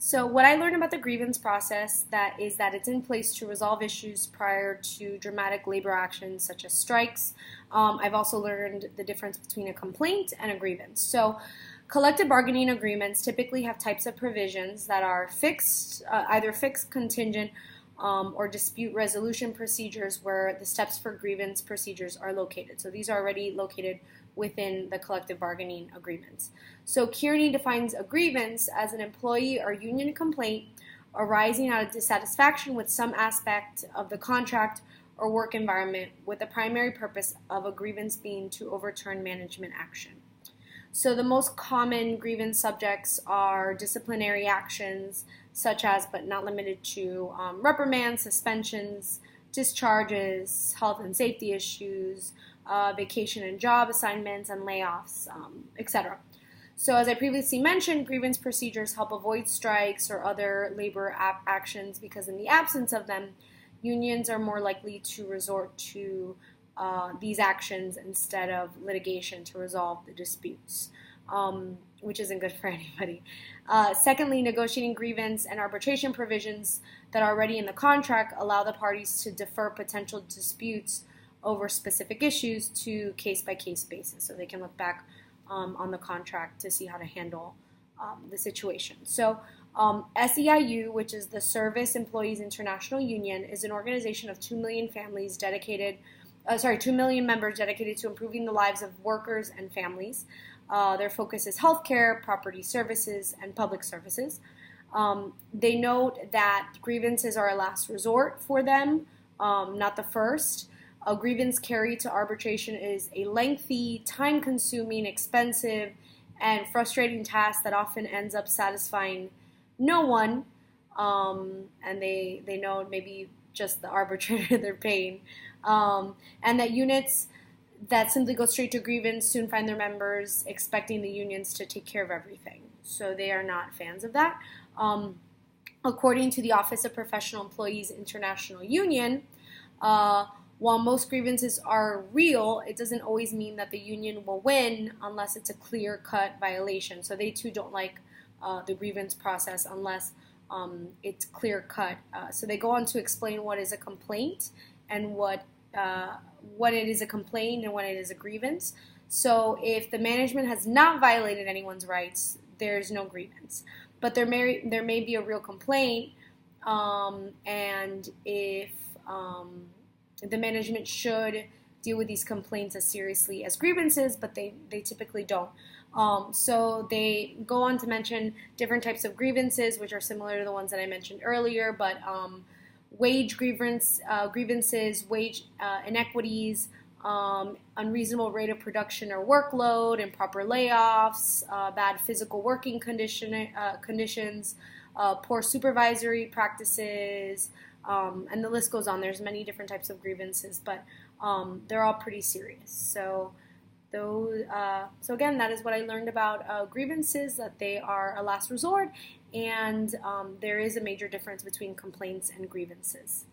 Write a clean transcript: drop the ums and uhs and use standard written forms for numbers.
So what I learned about the grievance process is that it's in place to resolve issues prior to dramatic labor actions such as strikes. I've also learned the difference between a complaint and a grievance. So collective bargaining agreements typically have types of provisions that are fixed, either fixed, contingent, or dispute resolution procedures where the steps for grievance procedures are located. So these are already located within the collective bargaining agreements. So Kearney defines a grievance as an employee or union complaint arising out of dissatisfaction with some aspect of the contract or work environment, with the primary purpose of a grievance being to overturn management action. So the most common grievance subjects are disciplinary actions, such as but not limited to reprimands, suspensions, discharges, health and safety issues, vacation and job assignments, and layoffs, etc. So as I previously mentioned, grievance procedures help avoid strikes or other labor actions because in the absence of them, unions are more likely to resort to these actions instead of litigation to resolve the disputes, which isn't good for anybody. Secondly, negotiating grievance and arbitration provisions that are already in the contract allow the parties to defer potential disputes over specific issues to case-by-case basis. So they can look back on the contract to see how to handle the situation. So SEIU, which is the Service Employees International Union, is an organization of 2 million families dedicated 2 million members dedicated to improving the lives of workers and families. Their focus is healthcare, property services, and public services. They note that grievances are a last resort for them, not the first. A grievance carried to arbitration is a lengthy, time-consuming, expensive, and frustrating task that often ends up satisfying no one, and they know maybe just the arbitrator they're paying, and that units that simply go straight to grievance soon find their members expecting the unions to take care of everything. So they are not fans of that. According to the Office of Professional Employees International Union, while most grievances are real, it doesn't always mean that the union will win unless it's a clear-cut violation. So they too don't like the grievance process unless it's clear-cut. So they go on to explain what is a complaint and what it is a complaint and when it is a grievance. So if the management has not violated anyone's rights, there's no grievance. But there may be a real complaint, and if the management should deal with these complaints as seriously as grievances, but they typically don't. So they go on to mention different types of grievances, which are similar to the ones that I mentioned earlier, but wage grievances, wage inequities, unreasonable rate of production or workload, improper layoffs, bad physical working conditions, poor supervisory practices, and the list goes on. There's many different types of grievances, but they're all pretty serious. So again, that is what I learned about grievances, that they are a last resort, and there is a major difference between complaints and grievances.